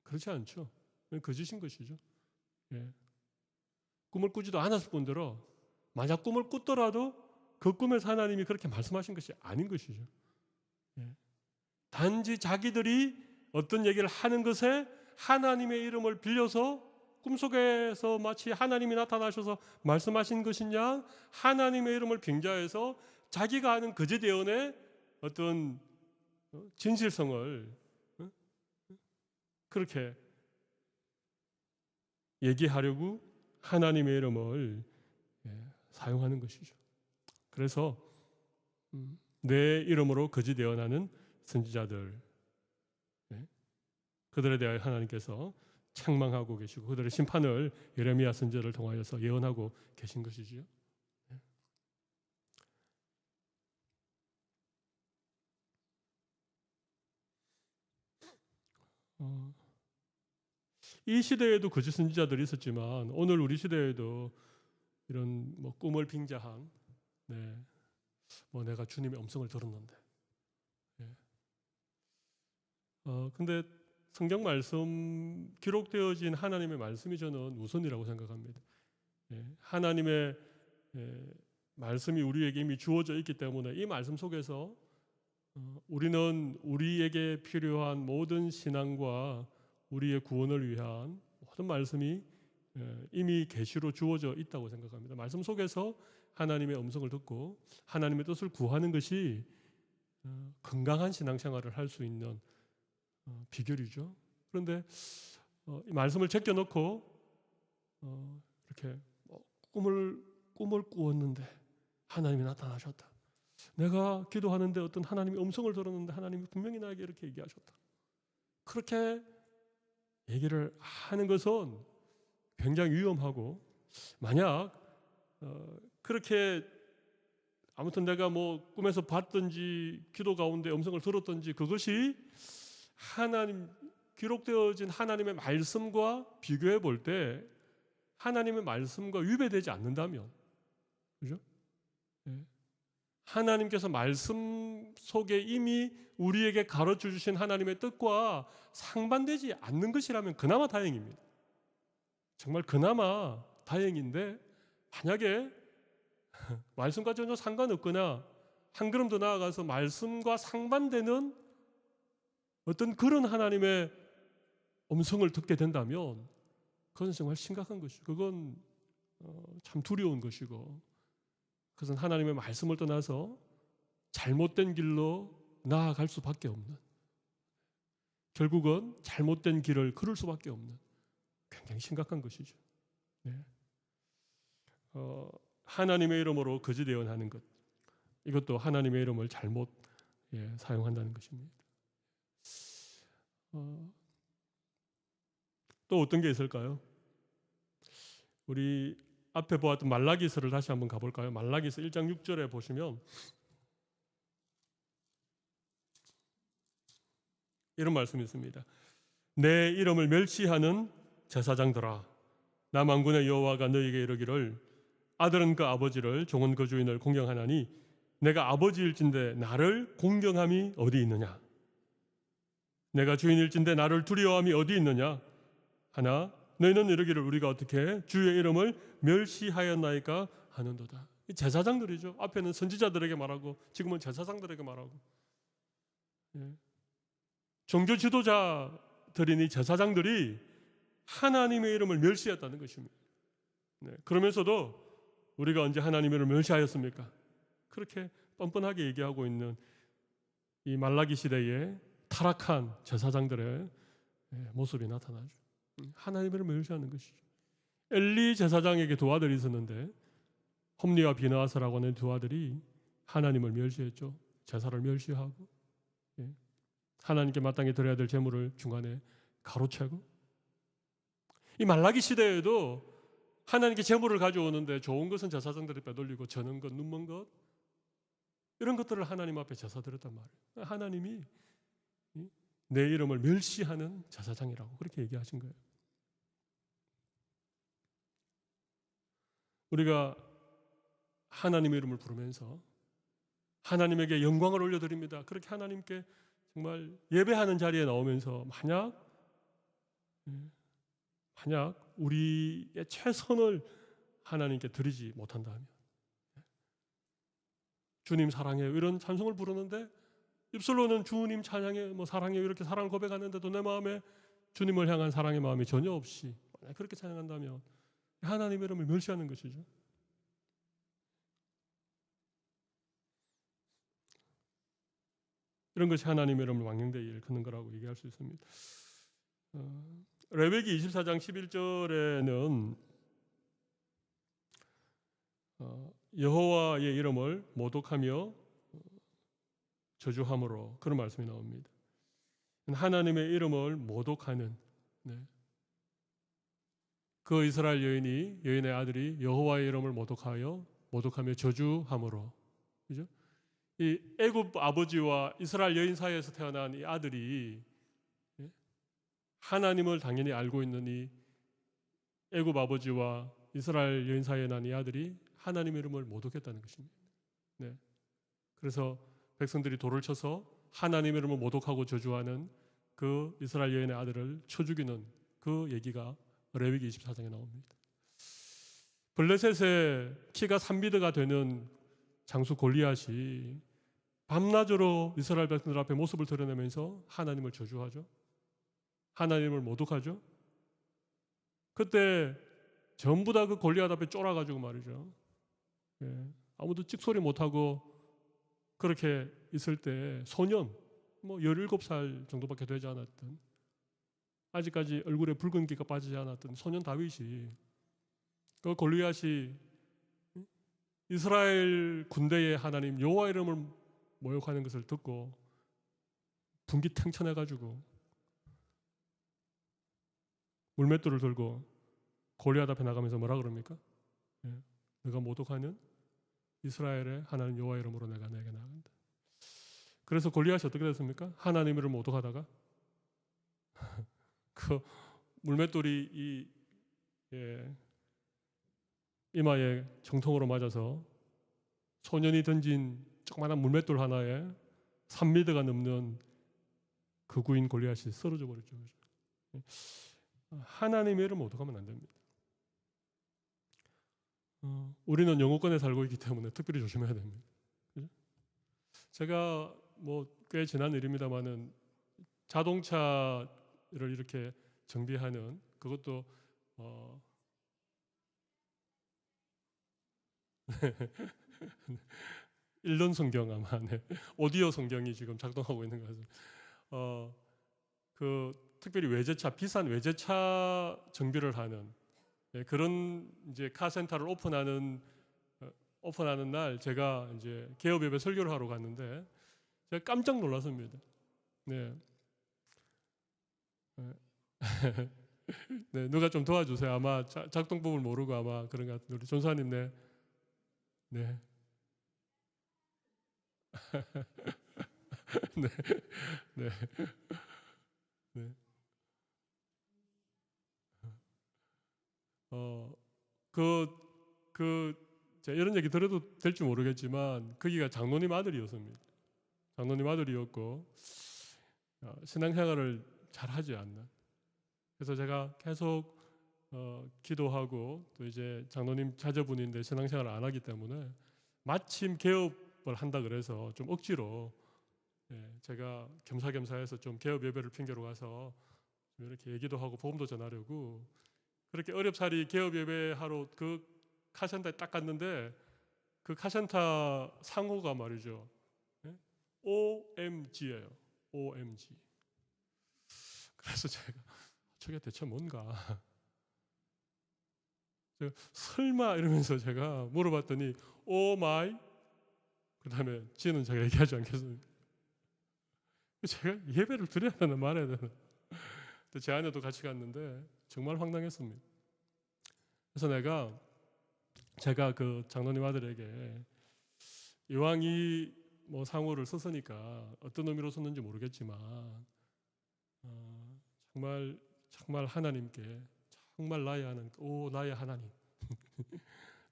그렇지 않죠. 거짓인 것이죠. 꿈을 꾸지도 않았을 뿐더러 만약 꿈을 꿨더라도 그 꿈에서 하나님이 그렇게 말씀하신 것이 아닌 것이죠. 단지 자기들이 어떤 얘기를 하는 것에 하나님의 이름을 빌려서 꿈속에서 마치 하나님이 나타나셔서 말씀하신 것이냐, 하나님의 이름을 빙자해서 자기가 하는 거짓 예언의 어떤 진실성을 그렇게 얘기하려고 하나님의 이름을 사용하는 것이죠. 그래서 내 이름으로 거짓 예언하는 선지자들, 그들에 대하여 하나님께서 책망하고 계시고 그들의 심판을 예레미야 선지자를 통하여서 예언하고 계신 것이지요. 이 시대에도 거짓 선지자들이 있었지만 오늘 우리 시대에도 이런 꿈을 빙자한 네, 뭐 내가 주님의 음성을 들었는데. 예. 근데 성경 말씀 기록되어진 하나님의 말씀이 저는 우선이라고 생각합니다. 예, 하나님의 말씀이 우리에게 이미 주어져 있기 때문에 이 말씀 속에서 우리는 우리에게 필요한 모든 신앙과 우리의 구원을 위한 모든 말씀이 이미 계시로 주어져 있다고 생각합니다. 말씀 속에서 하나님의 음성을 듣고 하나님의 뜻을 구하는 것이 건강한 신앙생활을 할 수 있는 비결이죠. 그런데 이 말씀을 제껴놓고 이렇게 꿈을 꾸었는데 하나님이 나타나셨다. 내가 기도하는데 어떤 하나님의 음성을 들었는데 하나님이 분명히 나에게 이렇게 얘기하셨다. 그렇게 얘기를 하는 것은 굉장히 위험하고, 만약 그렇게 아무튼 내가 뭐 꿈에서 봤든지 기도 가운데 음성을 들었든지 그것이 하나님 기록되어진 하나님의 말씀과 비교해 볼 때 하나님의 말씀과 위배되지 않는다면, 그죠? 네. 하나님께서 말씀 속에 이미 우리에게 가르쳐 주신 하나님의 뜻과 상반되지 않는 것이라면 그나마 다행입니다. 정말 그나마 다행인데, 만약에 말씀과 전혀 상관없거나 한 걸음 더 나아가서 말씀과 상반되는 어떤 그런 하나님의 음성을 듣게 된다면 그건 정말 심각한 것이고, 그건 참 두려운 것이고, 그것은 하나님의 말씀을 떠나서 잘못된 길로 나아갈 수밖에 없는, 결국은 잘못된 길을 걸을 수밖에 없는 굉장히 심각한 것이죠. 네. 하나님의 이름으로 거짓 예언하는 것, 이것도 하나님의 이름을 잘못 사용한다는 것입니다. 또 어떤 게 있을까요? 우리 앞에 보았던 말라기서를 다시 한번 가볼까요? 말라기서 1장 6절에 보시면 이런 말씀이 있습니다. 내 이름을 멸시하는 제사장들아, 나 만군의 여호와가 너희에게 이르기를 아들은 그 아버지를 종은 그 주인을 공경하나니 내가 아버지일진데 나를 공경함이 어디 있느냐? 내가 주인일진데 나를 두려워함이 어디 있느냐? 하나 너희는 이르기를 우리가 어떻게 주의 이름을 멸시하였나이까 하는도다. 제사장들이죠. 앞에는 선지자들에게 말하고 지금은 제사장들에게 말하고, 종교 지도자들이니 제사장들이 하나님의 이름을 멸시했다는 것입니다. 그러면서도 우리가 언제 하나님의 이름을 멸시하였습니까? 그렇게 뻔뻔하게 얘기하고 있는 이 말라기 시대의 타락한 제사장들의 모습이 나타나죠. 하나님을 멸시하는 것이죠. 엘리 제사장에게 두 아들이 있었는데 홈리와 비느하스라고 하는 두 아들이 하나님을 멸시했죠. 제사를 멸시하고 하나님께 마땅히 드려야 될 제물을 중간에 가로채고, 이 말라기 시대에도 하나님께 제물을 가져오는데 좋은 것은 제사장들이 빼돌리고 저는 것, 눈먼 것, 이런 것들을 하나님 앞에 제사 드렸단 말이에요. 하나님이 내 이름을 멸시하는 제사장이라고 그렇게 얘기하신 거예요. 우리가 하나님의 이름을 부르면서 하나님에게 영광을 올려드립니다. 그렇게 하나님께 정말 예배하는 자리에 나오면서 만약 우리의 최선을 하나님께 드리지 못한다면, 주님 사랑해요 이런 찬송을 부르는데 입술로는 주님 찬양해 사랑해요 이렇게 사랑을 고백하는데도 내 마음에 주님을 향한 사랑의 마음이 전혀 없이 그렇게 찬양한다면 하나님의 이름을 멸시하는 것이죠. 이런 것이 하나님의 이름을 왕령되이 일컫는 거라고 얘기할 수 있습니다. 레위기 24장 11절에는 여호와의 이름을 모독하며 저주함으로 그런 말씀이 나옵니다. 하나님의 이름을 모독하는 그 이스라엘 여인의 아들이 여호와의 이름을 모독하며 저주함으로, 그죠? 이 애굽 아버지와 이스라엘 여인 사이에서 태어난 이 아들이 하나님을 당연히 알고 있는 이 애굽 아버지와 이스라엘 여인 사이에 난 이 아들이 하나님의 이름을 모독했다는 것입니다. 네. 그래서 백성들이 돌을 쳐서 하나님의 이름을 모독하고 저주하는 그 이스라엘 여인의 아들을 쳐 죽이는 그 얘기가 레위기 24장에 나옵니다. 블레셋의 키가 3미터가 되는 장수 골리앗이 밤낮으로 이스라엘 백성들 앞에 모습을 드러내면서 하나님을 저주하죠. 하나님을 모독하죠. 그때 전부 다 그 골리앗 앞에 쫄아가지고 말이죠. 아무도 찍소리 못하고 그렇게 있을 때 소년, 17살 정도밖에 되지 않았던, 아직까지 얼굴에 붉은기가 빠지지 않았던 소년 다윗이, 그 골리앗이 이스라엘 군대의 하나님 여호와 이름을 모욕하는 것을 듣고 분기탱천해가지고 물맷돌을 들고 골리앗 앞에 나가면서 뭐라 그럽니까? 내가 모독하는 이스라엘의 하나님 여호와 이름으로 내가 내게 나간다. 그래서 골리앗이 어떻게 됐습니까? 하나님을 모독하다가 그 물맷돌이 이마에 정통으로 맞아서 소년이 던진 조그마한 물맷돌 하나에 3미터가 넘는 그 구인 골리앗이 쓰러져 버렸죠. 하나님의 이름을 모독하면 안 됩니다. 우리는 영어권에 살고 있기 때문에 특별히 조심해야 됩니다. 제가 꽤 지난 일입니다만은 자동차를 이렇게 정비하는, 그것도 일론 성경 아마 오디오 성경이 지금 작동하고 있는 것 같아요. 특별히 외제차, 비싼 외제차 정비를 하는 그런 이제 카센터를 오픈하는 날 제가 이제 개업 예배 설교를 하러 갔는데 제가 깜짝 놀랐습니다. 네. 네, 누가 좀 도와주세요. 아마 작동법을 모르고 아마 그런 것 같은데 우리 전사님, 네. 네. 네. 네. 네. 제가 이런 얘기 들어도 될지 모르겠지만 거기가 장로님 아들이었습니다. 장로님 아들이었고 신앙생활을 잘 하지 않는. 그래서 제가 계속 기도하고 또 이제 장로님 자제분인데 신앙생활을 안 하기 때문에 마침 개업을 한다 그래서 좀 억지로 제가 겸사겸사해서 좀 개업 예배를 핑계로 가서 좀 이렇게 얘기도 하고 복음도 전하려고 그렇게 어렵사리 개업 예배하러 그 카센터에 딱 갔는데 그 카센터 상호가 말이죠. OMG예요. OMG. 그래서 제가 저게 대체 뭔가? 제가 설마 이러면서 제가 물어봤더니 오 마이, 그다음에 G는 제가 얘기하지 않겠습니까? 제가 예배를 드려야 되나 말아야 되나? 제 아내도 같이 갔는데 정말 황당했습니다. 그래서 제가 그 장로님 아들에게 이왕이 상호를 썼으니까 어떤 의미로 썼는지 모르겠지만 정말 하나님께 정말 나의 하나님, 오 나의 하나님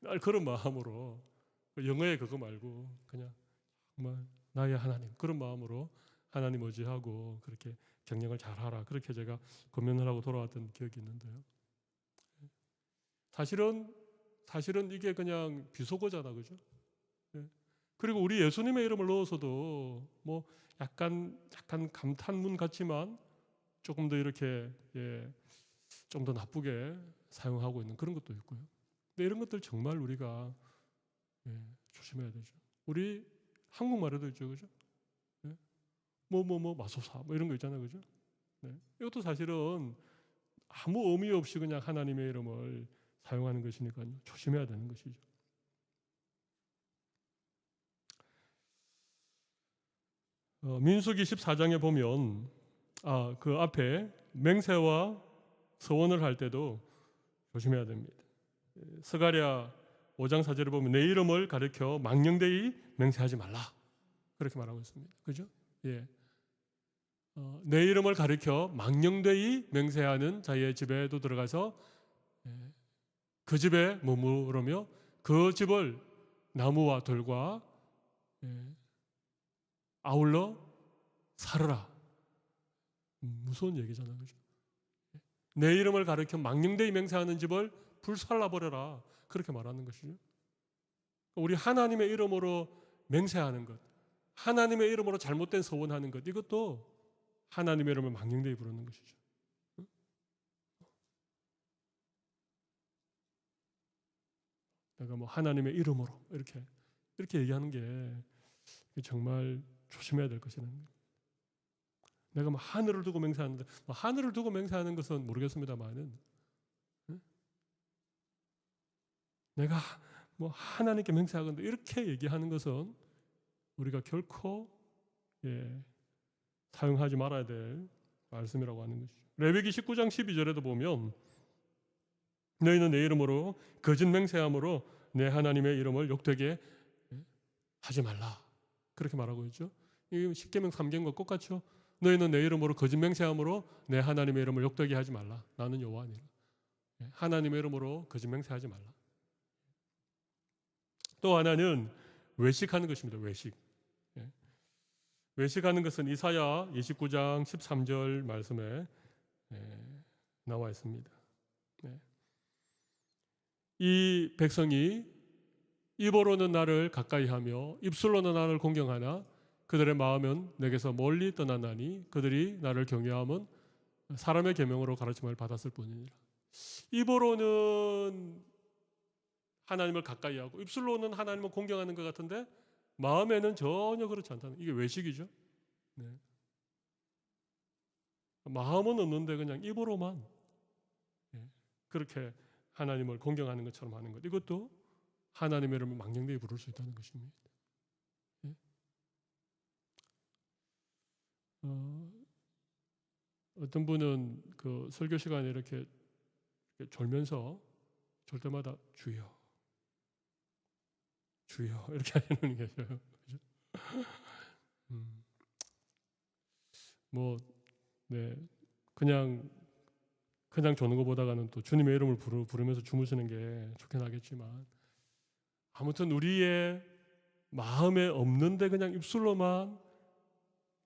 날 그런 마음으로, 영어에 그거 말고 그냥 정말 나의 하나님 그런 마음으로 하나님 의지하고 그렇게 경영을 잘하라, 그렇게 제가 권면을 하고 돌아왔던 기억이 있는데요. 사실은 이게 그냥 비속어잖아, 그죠? 그리고 우리 예수님의 이름을 넣어서도 약간 감탄문 같지만 조금 더 이렇게 좀 더 나쁘게 사용하고 있는 그런 것도 있고요. 근데 이런 것들 정말 우리가 조심해야 되죠. 우리 한국말에도 있죠, 그죠? 마소사 이런 거 있잖아요, 그죠? 이것도 사실은 아무 의미 없이 그냥 하나님의 이름을 사용하는 것이니까요. 조심해야 되는 것이죠. 민수기 14장에 보면 그 앞에 맹세와 서원을 할 때도 조심해야 됩니다. 스가랴 5장 4절에 보면 내 이름을 가리켜 망령되이 맹세하지 말라, 그렇게 말하고 있습니다. 그죠? 내 이름을 가리켜 망령되이 맹세하는 자의 집에도 들어가서 그 집에 머무르며 그 집을 나무와 돌과 예, 아울러 살아라. 무서운 얘기잖아요. 그죠? 내 이름을 가리켜 망령되이 맹세하는 집을 불살라버려라. 그렇게 말하는 것이죠. 우리 하나님의 이름으로 맹세하는 것, 하나님의 이름으로 잘못된 서원하는 것, 이것도 하나님의 이름을 망령되이 부르는 것이죠. 내가 뭐 하나님의 이름으로 이렇게 얘기하는 게 정말 조심해야 될 것이라는 거예요. 내가 뭐 하늘을 두고 맹세하는데, 뭐 하늘을 두고 맹세하는 것은 모르겠습니다만은, 내가 뭐 하나님께 맹세하건대 이렇게 얘기하는 것은 우리가 결코 사용하지 말아야 될 말씀이라고 하는 것이죠. 레위기 19장 12절에도 보면 너희는 내 이름으로 거짓 맹세함으로 내 하나님의 이름을 욕되게 하지 말라. 그렇게 말하고 있죠. 이 십계명 3계명과 똑같죠. 너희는 내 이름으로 거짓 맹세함으로 내 하나님의 이름을 욕되게 하지 말라. 나는 여호와 아니라. 하나님의 이름으로 거짓 맹세하지 말라. 또 하나는 외식하는 것입니다. 외식. 외식하는 것은 이사야 29장 13절 말씀에 나와 있습니다. 이 백성이 입으로는 나를 가까이하며 입술로는 나를 공경하나 그들의 마음은 내게서 멀리 떠나나니 그들이 나를 경외함은 사람의 계명으로 가르침을 받았을 뿐이니라. 입으로는 하나님을 가까이하고 입술로는 하나님을 공경하는 것 같은데 마음에는 전혀 그렇지 않다는, 이게 외식이죠. 마음은 없는데 그냥 입으로만 그렇게 하나님을 공경하는 것처럼 하는 것, 이것도 하나님의 이름을 망령되이 부를 수 있다는 것입니다. 어떤 분은 그 설교 시간에 이렇게 졸면서 졸 때마다 주여 주여 이렇게 하시는 분이 계셔요. 뭐 그냥 조는 것보다는 또 주님의 이름을 부르면서 주무시는 게 좋긴 하겠지만, 아무튼 우리의 마음에 없는데 그냥 입술로만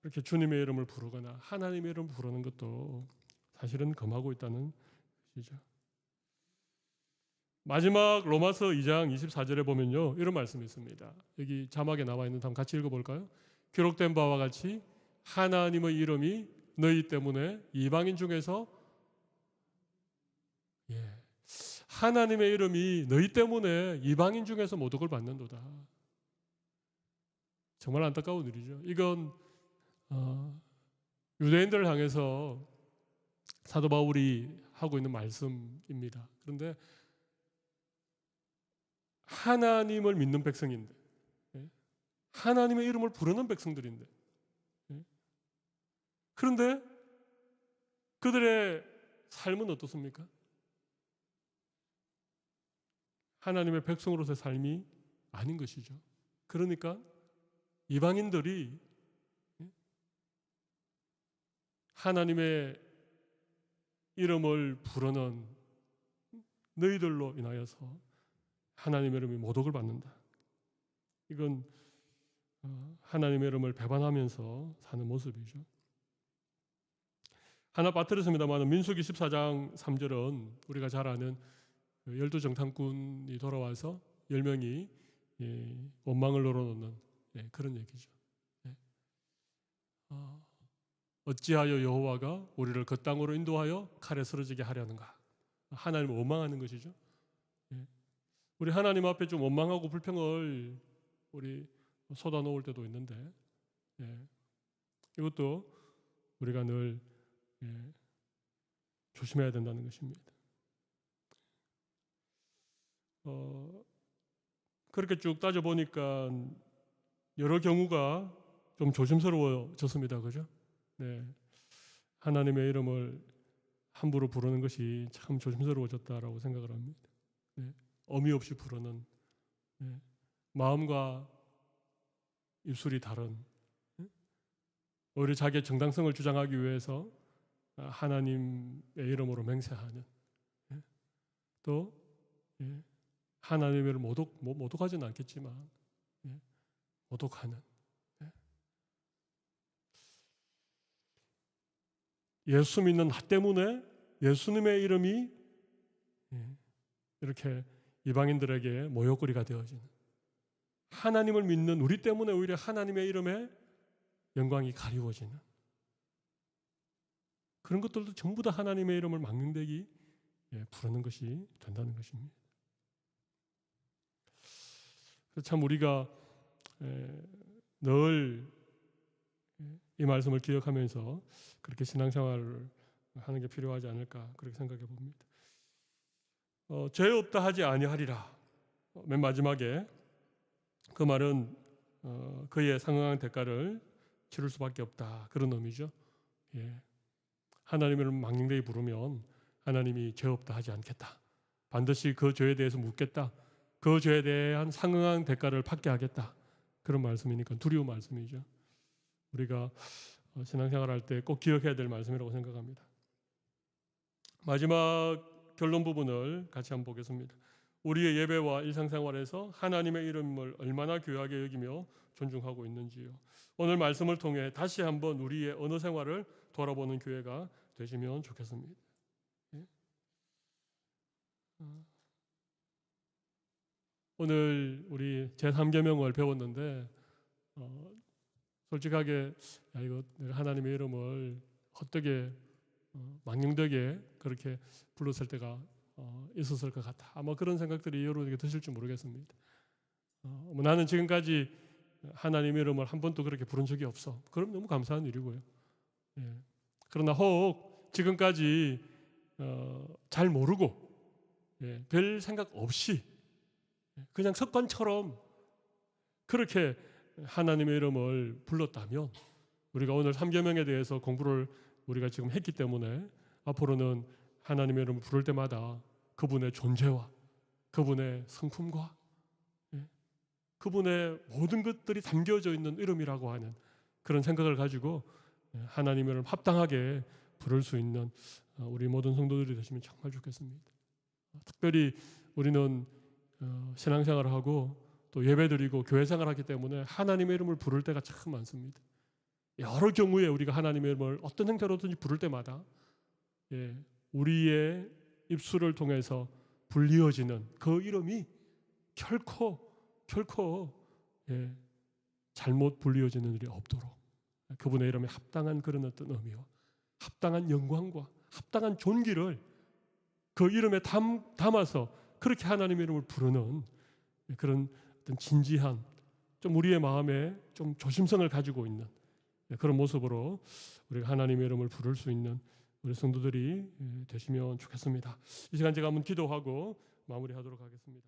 이렇게 주님의 이름을 부르거나 하나님의 이름을 부르는 것도 사실은 금하고 있다는 것이죠. 마지막 로마서 2장 24절에 보면요, 이런 말씀이 있습니다. 여기 자막에 나와 있는 한번 같이 읽어볼까요? 기록된 바와 같이 하나님의 이름이 너희 때문에 이방인 중에서 하나님의 이름이 너희 때문에 이방인 중에서 모독을 받는도다. 정말 안타까운 일이죠. 이건 유대인들을 향해서 사도 바울이 하고 있는 말씀입니다. 그런데 하나님을 믿는 백성인데, 하나님의 이름을 부르는 백성들인데, 그런데 그들의 삶은 어떻습니까? 하나님의 백성으로서의 삶이 아닌 것이죠. 그러니까 이방인들이 하나님의 이름을 부르는 너희들로 인하여서 하나님의 이름이 모독을 받는다. 이건 하나님의 이름을 배반하면서 사는 모습이죠. 하나 빠뜨렸습니다만 민수기 14장 3절은 우리가 잘 아는 12정탐꾼이 돌아와서 10명이 원망을 널어놓는 그런 얘기죠. 어찌하여 여호와가 우리를 그 땅으로 인도하여 칼에 쓰러지게 하려는가? 하나님을 원망하는 것이죠. 우리 하나님 앞에 좀 원망하고 불평을 우리 쏟아놓을 때도 있는데, 이것도 우리가 늘 조심해야 된다는 것입니다. 그렇게 쭉 따져보니까 여러 경우가 좀 조심스러워졌습니다. 그죠? 하나님의 이름을 함부로 부르는 것이 참 조심스러워졌다라고 생각을 합니다. 어미 없이 부르는, 마음과 입술이 다른, 오히려 자기의 정당성을 주장하기 위해서 하나님의 이름으로 맹세하는, 또 하나님의 이름을 모독하지는 않겠지만 모독하는, 예수 믿는 나 때문에 예수님의 이름이 이렇게 이방인들에게 모욕거리가 되어지는, 하나님을 믿는 우리 때문에 오히려 하나님의 이름에 영광이 가리워지는 그런 것들도 전부 다 하나님의 이름을 망령되기 부르는 것이 된다는 것입니다. 그래서 참 우리가 늘 이 말씀을 기억하면서 그렇게 신앙생활을 하는 게 필요하지 않을까 그렇게 생각해 봅니다. 죄 없다 하지 아니하리라. 맨 마지막에 그 말은 그의 상응한 대가를 치를 수밖에 없다 그런 의미죠. 하나님을 망령되이 부르면 하나님이 죄 없다 하지 않겠다. 반드시 그 죄에 대해서 묻겠다. 그 죄에 대한 상응한 대가를 받게 하겠다. 그런 말씀이니까 두려운 말씀이죠. 우리가 신앙생활할 때 꼭 기억해야 될 말씀이라고 생각합니다. 마지막 결론 부분을 같이 한번 보겠습니다. 우리의 예배와 일상생활에서 하나님의 이름을 얼마나 귀하게 여기며 존중하고 있는지요. 오늘 말씀을 통해 다시 한번 우리의 언어 생활을 돌아보는 교회가 되시면 좋겠습니다. 오늘 우리 제3계명을 배웠는데 솔직하게 이거 내가 하나님의 이름을 헛되게 망령되게 그렇게 불렀을 때가 있었을 것 같아. 아마 그런 생각들이 여러분에게 드실지 모르겠습니다. 나는 지금까지 하나님의 이름을 한 번도 그렇게 부른 적이 없어. 그럼 너무 감사한 일이고요. 그러나 혹 지금까지 잘 모르고 별 생각 없이 그냥 습관처럼 그렇게 하나님의 이름을 불렀다면 우리가 오늘 3계명에 대해서 공부를 우리가 지금 했기 때문에 앞으로는 하나님의 이름을 부를 때마다 그분의 존재와 그분의 성품과 그분의 모든 것들이 담겨져 있는 이름이라고 하는 그런 생각을 가지고 하나님의 이름을 합당하게 부를 수 있는 우리 모든 성도들이 되시면 정말 좋겠습니다. 특별히 우리는 신앙생활을 하고 또 예배드리고 교회생활을 하기 때문에 하나님의 이름을 부를 때가 참 많습니다. 여러 경우에 우리가 하나님의 이름을 어떤 형태로든지 부를 때마다 우리의 입술을 통해서 불리어지는 그 이름이 결코 잘못 불리어지는 일이 없도록 그분의 이름에 합당한 그런 어떤 의미와 합당한 영광과 합당한 존귀를 그 이름에 담아서 그렇게 하나님의 이름을 부르는 그런 어떤 진지한 좀 우리의 마음에 좀 조심성을 가지고 있는 그런 모습으로 우리가 하나님의 이름을 부를 수 있는 우리 성도들이 되시면 좋겠습니다. 이 시간 제가 한번 기도하고 마무리하도록 하겠습니다.